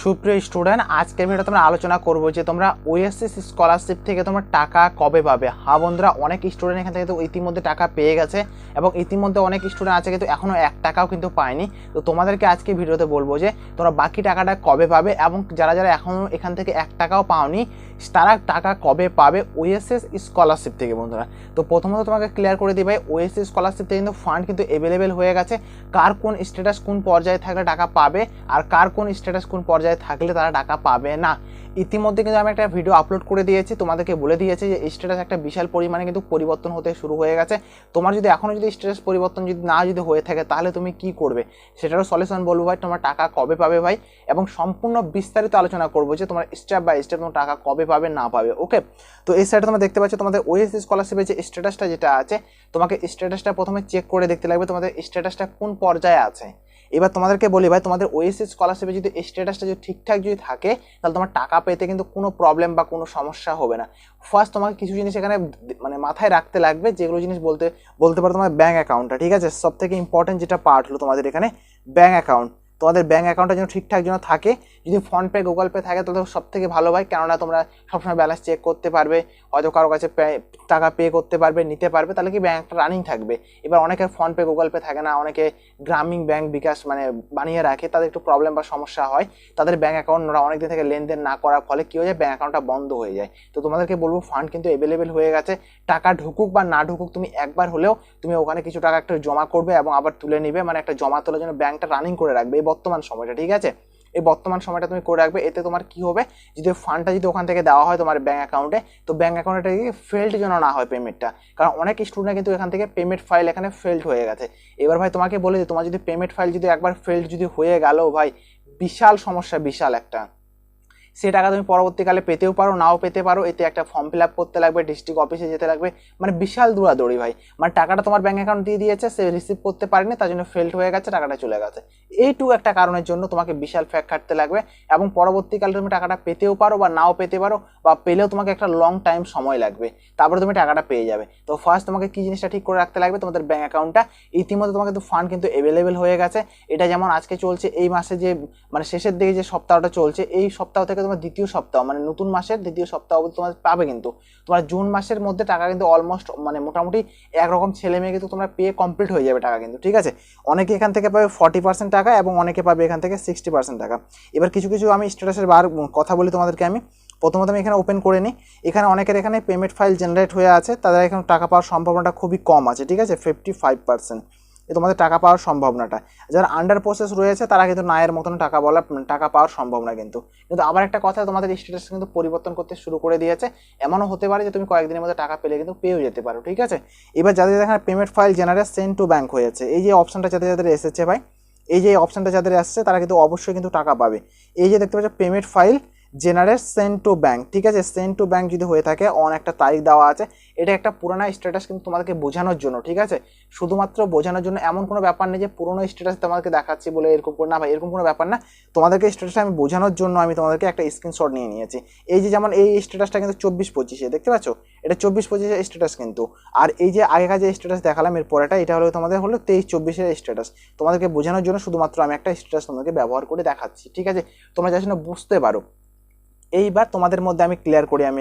সুপ্রিয় স্টুডেন্ট, আজকের ভিডিওতে আমরা আলোচনা করব যে তোমরা ওএসএস স্কলারশিপ থেকে তোমরা টাকা কবে পাবে। হ্যাঁ বন্ধুরা, অনেক স্টুডেন্ট এখান থেকে তো ইতিমধ্যে টাকা পেয়ে গেছে এবং ইতিমধ্যে অনেক স্টুডেন্ট আছে কিন্তু এখনও 1 টাকাও কিন্তু পায়নি। তো তোমাদেরকে আজকে ভিডিওতে বলবো যে তোমরা বাকি টাকাটা কবে পাবে এবং যারা যারা এখনও এখান থেকে 1 টাকাও পাওনি তারা টাকা কবে পাবে ওএসএস স্কলারশিপ থেকে। বন্ধুরা, তো প্রথমত তোমাকে ক্লিয়ার করে দিই ভাই, ওএসএস স্কলারশিপ থেকে কিন্তু ফান্ড কিন্তু অ্যাভেলেবেল হয়ে গেছে। কার কোন স্ট্যাটাস কোন পর্যায়ে থাকলে টাকা পাবে আর কার কোন স্ট্যাটাস কোন পর্যায়ে থাকলে তারা টাকা পাবে না, ইতিমধ্যে কিন্তু আমি একটা ভিডিও আপলোড করে দিয়েছি, তোমাদেরকে বলে দিয়েছি যে স্ট্যাটাস একটা বিশাল পরিমাণে কিন্তু পরিবর্তন হতে শুরু হয়ে গেছে। তোমার যদি এখনও যদি স্ট্যাটাস পরিবর্তন যদি হয়ে থাকে তাহলে তুমি কি করবে সেটারও সলিউশন বলবো ভাই, তোমার টাকা কবে পাবে ভাই, এবং সম্পূর্ণ বিস্তারিত আলোচনা করবো যে তোমার স্টেপ বাই স্টেপ তোমার টাকা কবে পাবে না পাবে। ওকে, তো এই সাইডে তোমরা দেখতে পাচ্ছ তোমাদের ওএসএস স্কলারশিপের যে স্ট্যাটাসটা যেটা আছে, তোমাকে স্ট্যাটাসটা প্রথমে চেক করে দেখতে লাগবে তোমাদের স্ট্যাটাসটা কোন পর্যায়ে আছে। এবার তোমাদেরকে বলি ভাই, তোমাদের ওএসএস স্কলারশিপে যদি স্ট্যাটাসটা যদি ঠিকঠাক যদি থাকে তাহলে তোমার টাকা পেতে কিন্তু কোনো প্রবলেম বা কোনো সমস্যা হবে না। ফার্স্ট তোমাকে কিছু জিনিস এখানে মানে মাথায় রাখতে লাগবে, যেগুলো জিনিস বলতে পারো তোমার ব্যাঙ্ক অ্যাকাউন্টটা, ঠিক আছে। সব থেকে ইম্পর্টেন্ট যেটা পার্ট হলো তোমাদের এখানে ব্যাঙ্ক অ্যাকাউন্ট। তোমাদের ব্যাঙ্ক অ্যাকাউন্টটা যেন ঠিকঠাক যেন থাকে, যদি ফোনপে গুগল পে থাকে তাহলে সব থেকে ভালো হয়, কেননা তোমরা সবসময় ব্যালেন্স চেক করতে পারবে, হয়তো কারো কাছে টাকা পে করতে পারবে, নিতে পারবে, তাহলে কি ব্যাঙ্কটা রানিং থাকবে। এবার অনেকের ফোনপে গুগল পে থাকে না, অনেকে গ্রামীণ ব্যাংক বিকাশ মানে বানিয়ে রাখে, তাদের একটু প্রবলেম বা সমস্যা হয়, তাদের ব্যাঙ্ক অ্যাকাউন্ট ওরা অনেকদিন থেকে লেনদেন না করার ফলে কী হয়ে যায়, ব্যাঙ্ক অ্যাকাউন্টটা বন্ধ হয়ে যায়। তো তোমাদেরকে বলবো ফান্ড কিন্তু অ্যাভেলেবেল হয়ে গেছে, টাকা ঢুকুক বা না ঢুকুক তুমি একবার হলেও তুমি ওখানে কিছু টাকা একটা জমা করবে এবং আবার তুলে নিবে, মানে একটা জমা তোলার জন্য ব্যাঙ্কটা রানিং করে রাখবে এই বর্তমান সময়টা, ঠিক আছে। এই বর্তমান সময়টা তুমি করে রাখবে, এতে তোমার কি হবে, যদি ফান্ডটা যদি ওখান থেকে দেওয়া হয় তোমার ব্যাঙ্ক অ্যাকাউন্টে, তো ব্যাঙ্ক অ্যাকাউন্টে ফেল্ড যেন না হয় পেমেন্টটা, কারণ অনেক স্টুডেন্ট কিন্তু এখান থেকে পেমেন্ট ফাইল এখানে ফেল্ড হয়ে গেছে। এবার ভাই তোমাকে বলে যে তোমার যদি পেমেন্ট ফাইল যদি একবার ফেল্ড যদি হয়ে গেল ভাই, বিশাল সমস্যা, বিশাল একটা, সে টাকা তুমি পরবর্তীকালে পেতেও পারো নাও পেতে পারো, এতে একটা ফর্ম ফিল আপ করতে লাগবে, ডিস্ট্রিক্ট অফিসে যেতে লাগবে, মানে বিশাল দৌড়াদৌড়ি ভাই। মানে টাকাটা তোমার ব্যাঙ্ক অ্যাকাউন্ট দিয়ে দিয়েছে, সে রিসিভ করতে পারেনি, তার জন্য ফেল্ড হয়ে গেছে, টাকাটা চলে গেছে। এইটুকু একটা কারণের জন্য তোমাকে বিশাল ফ্যাক খাটতে লাগবে এবং পরবর্তীকালে তুমি টাকাটা পেতেও পারো বা নাও পেতে পারো, বা পেলেও তোমাকে একটা লং টাইম সময় লাগবে, তারপরে তুমি টাকাটা পেয়ে যাবে। তো ফার্স্ট তোমাকে কি জিনিসটা ঠিক করে রাখতে লাগবে, তোমাদের ব্যাঙ্ক অ্যাকাউন্টটা ইতিমধ্যে তোমাকে কিন্তু ফান্ড কিন্তু অ্যাভেলেবেল হয়ে গেছে। এটা যেমন আজকে চলছে, এই মাসে যে মানে শেষের দিকে যে সপ্তাহটা চলছে, এই সপ্তাহ থেকে তোমার দ্বিতীয় সপ্তাহ মানে নতুন মাসের দ্বিতীয় সপ্তাহ অবধি তোমার পাবে, কিন্তু তোমার জুন মাসের মধ্যে টাকা কিন্তু অলমোস্ট মানে মোটামুটি একরকম ছেলে মেয়ে কিন্তু তোমরা পেয়ে কমপ্লিট হয়ে যাবে টাকা কিন্তু, ঠিক আছে। অনেকে এখান থেকে পাবে 40% টাকা এবং অনেকে পাবে এখান থেকে 60% টাকা। এবার কিছু কিছু আমি স্ট্যাটাসের কথা বলি তোমাদেরকে। আমি প্রথমত আমি এখানে ওপেন করে নিই, এখানে অনেকের এখানে পেমেন্ট ফাইল জেনারেট হয়ে আছে, তাদের এখানে টাকা পাওয়ার সম্ভাবনাটা খুবই কম আছে, ঠিক আছে, 55% তোমাদের টাকা পাওয়ার সম্ভাবনাটা। যারা আন্ডার প্রসেস রয়েছে তারা কিন্তু নায়ের মতন টাকা পাওয়ার সম্ভাবনা কিন্তু আবার একটা কথা, তোমাদের স্ট্যাটাস কিন্তু পরিবর্তন করতে শুরু করে দিয়েছে। এমনও হতে পারে যে তুমি কয়েকদিনের মধ্যে টাকা পেলে কিন্তু পেয়েও যেতে পারো, ঠিক আছে। এবার যাদের এখানে payment file generate send to bank হয়েছে, এই যে অপশনটা যাদের যাদের এসেছে ভাই, এই যে অপশনটা যাদের আসছে তারা কিন্তু অবশ্যই কিন্তু টাকা পাবে। এই যে দেখতে পাচ্ছ payment file generate send to bank, ঠিক আছে, সেন্ড টু ব্যাঙ্ক যদি হয়ে থাকে অন একটা তারিখ দেওয়া আছে, এটা একটা পুরোনো স্ট্যাটাস কিন্তু তোমাদেরকে বোঝানোর জন্য, ঠিক আছে, শুধুমাত্র বোঝানোর জন্য, এমন কোনো ব্যাপার নেই যে পুরোনো স্ট্যাটাস তোমাদেরকে দেখাচ্ছি বলে এরকম করে, না ভাই, এরকম কোনো ব্যাপার না। তোমাদেরকে স্ট্যাটাসটা আমি বোঝানোর জন্য আমি তোমাদেরকে একটা স্ক্রিনশট নিয়ে নিয়েছি। এই যে যেমন এই স্ট্যাটাসটা কিন্তু 24-25 দেখতে পাচ্ছ, এটা 24-25 স্ট্যাটাস কিন্তু, আর এই যে আগেকার যে স্ট্যাটাস দেখালাম এর পরেটা, এটা হলো তোমাদের হলো 23-24 স্ট্যাটাস। তোমাদেরকে বোঝানোর জন্য শুধুমাত্র আমি একটা স্ট্যাটাস তোমাদেরকে ব্যবহার করে দেখাচ্ছি, ঠিক আছে, তোমরা যাতে বুঝতে পারো। এইবার তোমাদের মধ্যে আমি ক্লিয়ার করি, আমি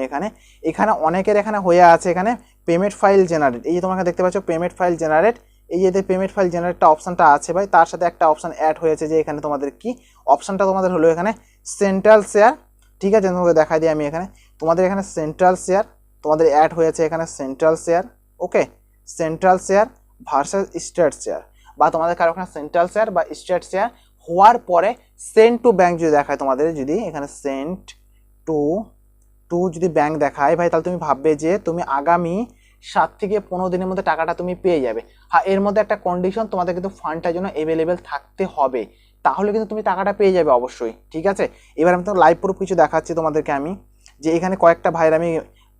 এখানে অনেকের এখানে হয়ে আছে এখানে পেমেন্ট ফাইল জেনারেট, এই যে তোমাকে দেখতে পাচ্ছ পেমেন্ট ফাইল জেনারেট, এই যে পেমেন্ট ফাইল জেনারেটটা অপশনটা আছে ভাই, তার সাথে একটা অপশন অ্যাড হয়েছে যে এখানে তোমাদের কি অপশনটা তোমাদের হলো এখানে সেন্ট্রাল শেয়ার, ঠিক আছে, তোমাকে দেখাই দিই আমি এখানে, তোমাদের এখানে সেন্ট্রাল শেয়ার তোমাদের অ্যাড হয়েছে এখানে central share, okay, central share versus state share, বা তোমাদের কারো ওখানে সেন্ট্রাল শেয়ার বা স্টেট শেয়ার হওয়ার পরে সেন্ড টু ব্যাঙ্ক যদি দেখায় তোমাদের, যদি এখানে সেন্ড টু যদি ব্যাঙ্ক দেখায় ভাই, তাহলে তুমি ভাববে যে তুমি আগামী 7 থেকে 15 দিনের মধ্যে টাকাটা তুমি পেয়ে যাবে। হ্যাঁ, এর মধ্যে একটা কন্ডিশন, তোমাদের কিন্তু ফান্ডটার জন্য অ্যাভেলেবেল থাকতে হবে, তাহলে কিন্তু তুমি টাকাটা পেয়ে যাবে অবশ্যই, ঠিক আছে। এবার আমি তো লাইভ প্রুফ কিছু দেখাচ্ছি তোমাদেরকে আমি, যে এখানে কয়েকটা ভাইয়ের আমি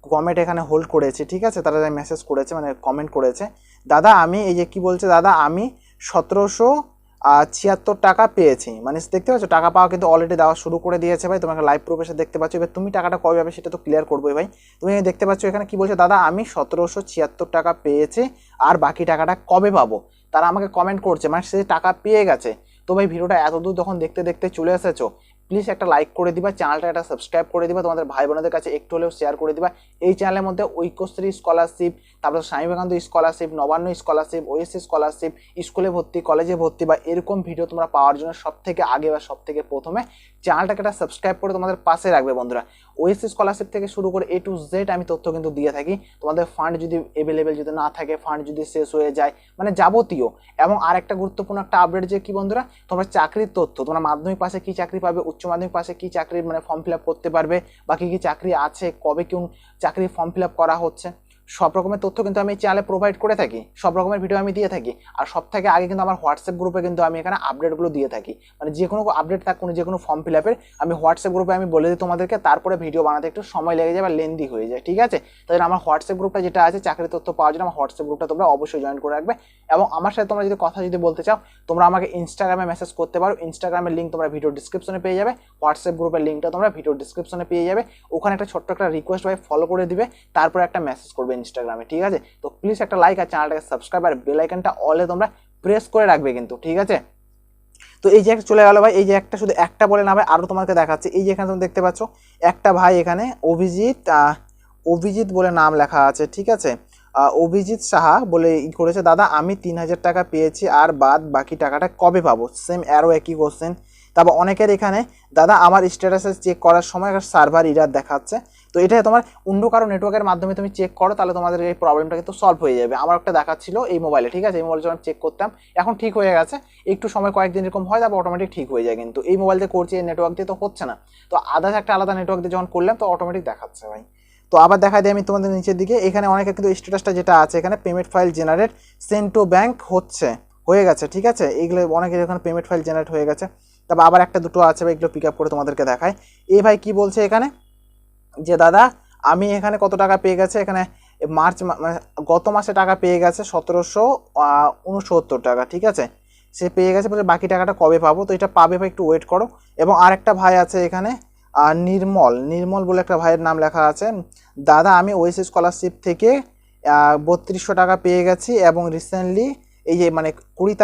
কমেন্ট এখানে হোল্ড করেছি, ঠিক আছে, তারা মেসেজ করেছে মানে কমেন্ট করেছে, দাদা আমি এই যে কি বলছে, দাদা আমি 1776 টাকা পেয়েছি, মানে দেখতে পাচ্ছ টাকা পাওয়া কিন্তু অলরেডি দেওয়া শুরু করে দিয়েছে ভাই, তোমাকে লাইভ প্রুফে দেখতে পাচ্ছ। এবার তুমি টাকাটা কবে পাবে সেটা তো ক্লিয়ার করবোই ভাই। তুমি দেখতে পাচ্ছ এখানে কি বলছে, দাদা আমি 1776 টাকা পেয়েছি, আর বাকি টাকাটা কবে পাবো, তারা আমাকে কমেন্ট করছে, মানে সে টাকা পেয়ে গেছে। তো ভাই ভিডিওটা এতদূর যখন দেখতে দেখতে চলে এসেছো, প্লিজ একটা লাইক করে দিবা, চ্যানেলটা একটা সাবস্ক্রাইব করে দিবা, তোমাদের ভাই বোনদের কাছে একটু হলেও শেয়ার করে দিবা। এই চ্যানেলের মধ্যে ঐক্যশ্রী স্কলারশিপ, তারপর Swami Vivekananda scholarship, Nabanna scholarship, OSC scholarship, স্কুলে ভর্তি, কলেজে ভর্তি বা এরকম ভিডিও তোমরা পাওয়ার জন্য সব থেকে আগে বা সব থেকে প্রথমে চ্যানেলটাকে একটা সাবস্ক্রাইব করে তোমাদের পাশে রাখবে বন্ধুরা। ওএসসি স্কলারশিপ থেকে শুরু করে A to Z আমি তথ্য কিন্তু দিয়ে থাকি। তোমাদের ফান্ড যদি অ্যাভেলেবেল যদি না থাকে, ফান্ড যদি শেষ হয়ে যায়, মানে যাবতীয়। এবং আর একটা গুরুত্বপূর্ণ একটা আপডেট যে কি বন্ধুরা, তোমরা চাকরির তথ্য, তোমরা মাধ্যমিক পাশে কি চাকরি পাবে, উচ্চ মাধ্যমিক পাশে কি চাকরির মানে ফর্ম ফিল আপ করতে পারবে, বা কি কি চাকরি আছে, কবে কোন চাকরির ফর্ম ফিল আপ করা হচ্ছে, সব রকমের তথ্য কিন্তু আমি চ্যানেলে প্রোভাইড করে থাকি, সব রকমের ভিডিও আমি দিয়ে থাকি। আর সব থেকে আগে কিন্তু আমার হোয়াটসঅ্যাপ গ্রুপে কিন্তু আমি এখানে আপডেটগুলো দিয়ে থাকি, মানে যে কোনো আপডেট থাক, কোনো যে কোনো ফর্ম ফিল আপের আমি হোয়াটসঅ্যাপ গ্রুপে আমি বলে দিই তোমাদেরকে, তারপরে ভিডিও বানাতে একটু সময় লেগে যায় বা লেন্দি হয়ে যায়, ঠিক আছে। তাই আমার হোয়াটসঅ্যাপ গ্রুপটা যেটা আছে চাকরির তথ্য পাওয়ার জন্য, আমার হোয়াটসঅ্যাপ গ্রুপটা তোমরা অবশ্যই জয়েন করে রাখবে। এবং আমার সাথে তোমরা যদি কথা যদি বলতে চাও, তোমরা আমাকে ইনস্টাগ্রামে মেসেজ করতে পারো। ইনস্টাগ্রামের লিঙ্ক তোমরা ভিডিও ডিসক্রিপশনে পেয়ে যাবে, হোয়াটসঅ্যাপ গ্রুপের লিঙ্কটা তোমরা ভিডিও ডিসক্রিপশনে পেয়ে যাবে। ওখানে একটা ছোট্ট একটা রিকোয়েস্ট ভাই ফলো করে দিবে, তারপরে একটা মেসেজ করবে ইনস্টাগ্রামে, ঠিক আছে। তো প্লিজ একটা লাইক আর চ্যানেলটাকে সাবস্ক্রাইব আর বেল আইকনটা অলে তোমরা প্রেস করে রাখবে কিন্তু, ঠিক আছে। তো এই যে একটা চলে গেল ভাই, এই যে একটা শুধু একটা বলে না ভাই, আরও তোমাকে দেখাচ্ছি। এই যে এখানে তুমি দেখতে পাচ্ছ একটা ভাই এখানে অভিজিৎ বলে নাম লেখা আছে, ঠিক আছে। অভিজিৎ সাহা বলে করেছে, দাদা আমি 3000 টাকা পেয়েছি, আর বাদ বাকি টাকাটা কবে পাবো? সেম আরও একই কোশ্চেন। তারপর অনেকের এখানে, দাদা আমার স্ট্যাটাসে চেক করার সময় সার্ভার এরার দেখাচ্ছে। তো এটা তোমার অন্য কারো নেটওয়ার্কের মাধ্যমে তুমি চেক করো, তাহলে তোমাদের এই প্রবলেমটা কিন্তু সলভ হয়ে যাবে। আমার একটা দেখাচ্ছিল এই মোবাইলে, ঠিক আছে, এই মোবাইলে যখন চেক করতাম, এখন ঠিক হয়ে গেছে। একটু সময় কয়েকদিন এরকম হয়, তারপর অটোমেটিক ঠিক হয়ে যায়। কিন্তু এই মোবাইল দিয়ে করছি, এই নেটওয়ার্ক দিয়ে তো হচ্ছে না। তো আদার্স একটা আলাদা নেটওয়ার্ক দিয়ে যখন করলাম, তো অটোমেটিক দেখাচ্ছে ভাই। তো আবার দেখা দিই আমি তোমাদের নিচের দিকে, এখানে অনেকের কিন্তু স্ট্যাটাসটা যেটা আছে এখানে, payment file generate send to bank হয়ে গেছে, ঠিক আছে। এইগুলো অনেকের এখানে পেমেন্ট ফাইল জেনারেট হয়ে গেছে। তারপর আবার একটা দুটো আছে ভাই, এগুলো পিক আপ করে তোমাদেরকে দেখায়। এই ভাই কি বলছে এখানে, যে দাদা আমি এখানে কত টাকা পেয়ে গেছে, এখানে মানে গত মাসে টাকা পেয়ে গেছে 1769 টাকা, ঠিক আছে। সে পেয়ে গেছে, বলে বাকি টাকাটা কবে পাবো? তো এটা পাবে ভাই, একটু ওয়েট করো। এবং আরেকটা ভাই আছে এখানে, নির্মল বলে একটা ভাইয়ের নাম লেখা আছে, দাদা আমি ওএসসি স্কলারশিপ থেকে 3200 টাকা পেয়ে গেছি, এবং রিসেন্টলি এই যে মানে 20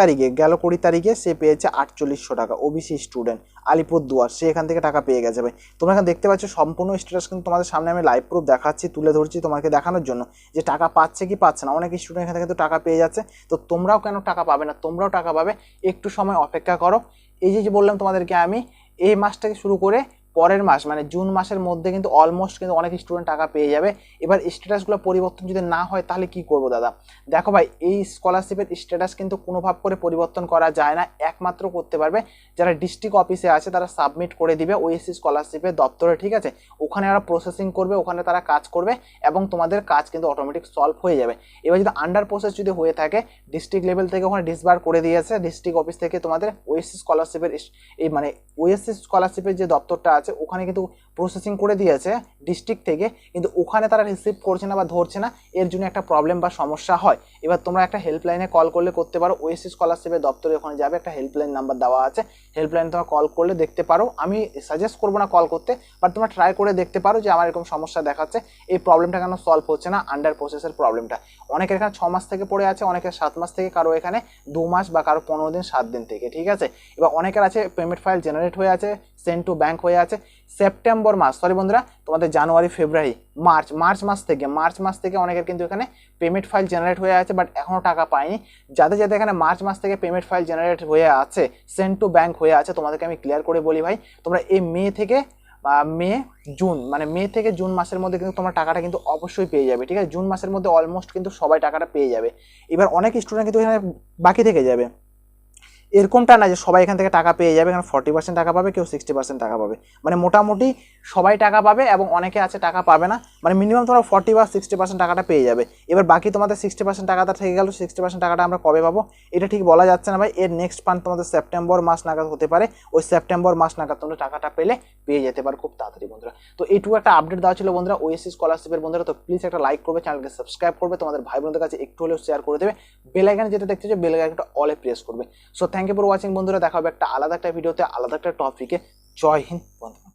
তারিখে সে পেয়েছে 4800 টাকা, ওবিসি স্টুডেন্ট, আলিপুরদুয়ার, সে এখান থেকে টাকা পেয়ে গেছে ভাই। তোমরা এখানে দেখতে পাচ্ছ সম্পূর্ণ স্ট্যাটাস কিন্তু তোমাদের সামনে আমি লাইভ প্রুফ দেখাচ্ছি, তুলে ধরছি তোমাকে দেখানোর জন্য যে টাকা পাচ্ছে কি পাচ্ছে না। অনেক স্টুডেন্ট এখান থেকে কিন্তু টাকা পেয়ে যাচ্ছে। তো তোমরাও কেন টাকা পাবে না? তোমরাও টাকা পাবে, একটু সময় অপেক্ষা করো। এই যে বললাম তোমাদেরকে আমি, এই মাসটাকে শুরু করে পরের মাস মানে জুন মাসের মধ্যে কিন্তু অলমোস্ট কিন্তু অনেক স্টুডেন্ট টাকা পেয়ে যাবে। এবার স্ট্যাটাসগুলো পরিবর্তন যদি না হয় তাহলে কি করবো দাদা? দেখো ভাই, এই স্কলারশিপের স্ট্যাটাস কিন্তু কোনোভাবে করে পরিবর্তন করা যায় না, একমাত্র করতে পারবে যারা ডিস্ট্রিক্ট অফিসে আছে, তারা সাবমিট করে দিবে ওএসসি স্কলারশিপের দপ্তরে, ঠিক আছে। ওখানে ওরা প্রসেসিং করবে, ওখানে তারা কাজ করবে, এবং তোমাদের কাজ কিন্তু অটোমেটিক সলভ হয়ে যাবে। এবার যদি আন্ডার প্রসেস যদি হয়ে থাকে, ডিস্ট্রিক্ট লেভেল থেকে ওখানে ডিসবার করে দিয়েছে, ডিস্ট্রিক্ট অফিস থেকে তোমাদের ওএসসি স্কলারশিপের এই মানে ওএসসি স্কলারশিপের যে দপ্তরটা আছে ওখানে কিন্তু প্রসেসিং করে দিয়েছে ডিস্ট্রিক্ট থেকে, কিন্তু ওখানে তারা রিসিভ করছে না বা ধরছে না, এর জন্য একটা প্রবলেম বা সমস্যা হয়। এবার তোমরা একটা হেল্পলাইনে কল করলে করতে পারো, ওএসসি স্কলারশিপের দপ্তরে ওখানে যাবে, একটা হেল্পলাইন নাম্বার দেওয়া আছে, হেল্পলাইনে তোমরা কল করলে দেখতে পারো। আমি সাজেস্ট করবো না কল করতে, বাট তোমরা ট্রাই করে দেখতে পারো যে আমার এরকম সমস্যা দেখাচ্ছে, এই প্রবলেমটা কেন সলভ হচ্ছে না, আন্ডার প্রসেসের প্রবলেমটা। অনেকের এখানে 6 মাস থেকে পড়ে আছে, অনেকের 7 মাস থেকে, কারো এখানে 2 মাস বা কারো 15 দিন 7 দিন থেকে, ঠিক আছে। এবার অনেকের আছে পেমেন্ট ফাইল জেনারেট হয়ে আছে, সেন্ড টু ব্যাংক হয়ে আছে সেপ্টেম্বর মাস, সরি বন্ধুরা, তোমাদের জানুয়ারি ফেব্রুয়ারি মার্চ মাস থেকে অনেকের কিন্তু এখানে পেমেন্ট ফাইল জেনারেট হয়ে আছে, বাট এখনও টাকা পায়নি। যাদের যাদের এখানে মার্চ মাস থেকে পেমেন্ট ফাইল জেনারেট হয়ে আছে, সেন্ড টু ব্যাংক হয়ে আছে, তোমাদেরকে আমি ক্লিয়ার করে বলি ভাই, তোমরা এই মে থেকে জুন মাসের মধ্যে কিন্তু তোমার টাকাটা কিন্তু অবশ্যই পেয়ে যাবে, ঠিক আছে। জুন মাসের মধ্যে অলমোস্ট কিন্তু সবাই টাকাটা পেয়ে যাবে। এবার অনেক স্টুডেন্ট কিন্তু এখানে বাকি থেকে যাবে, এরকমটা না যে সবাই এখান থেকে টাকা পেয়ে যাবে। এখানে 40% টাকা পাবে, কেউ 60% টাকা পাবে, মানে মোটামুটি সবাই টাকা পাবে, এবং অনেকে আছে টাকা পাবে না, মানে মিনিমাম তোমরা 40 বা 60% টাকাটা পেয়ে যাবে। এবার বাকি তোমাদের 60% টাকাটা থেকে গেল, 60% টাকাটা আমরা কবে পাবো এটা ঠিক বলা যাচ্ছে না ভাই। এর নেক্সট পান্ট তোমাদের সেপ্টেম্বর মাস নাগাদ হতে পারে, ওই সেপ্টেম্বর মাস নাগাদ তোমরা টাকাটা পেয়ে যেতে পারো খুব তাড়াতাড়ি বন্ধুরা। তো এইটুকু একটা আপডেট দেওয়া ছিল বন্ধুরা ওএসসি স্কলারশিপের বন্ধুরা। তো প্লিজ একটা লাইক করবে, চ্যানেলকে সাবস্ক্রাইব করবে, তোমাদের ভাই বোনদের কাছে একটু হলেও শেয়ার করে দেবে, বেল আইকনে যেটা দেখতে চাই বেল আইকনটা অলে প্রেস করবে। So thank you for watching বন্ধুরা, দেখা হবে একটা আলাদা একটা ভিডিওতে, আলাদা একটা টপিকে। জয় হিন্দ বন্ধু।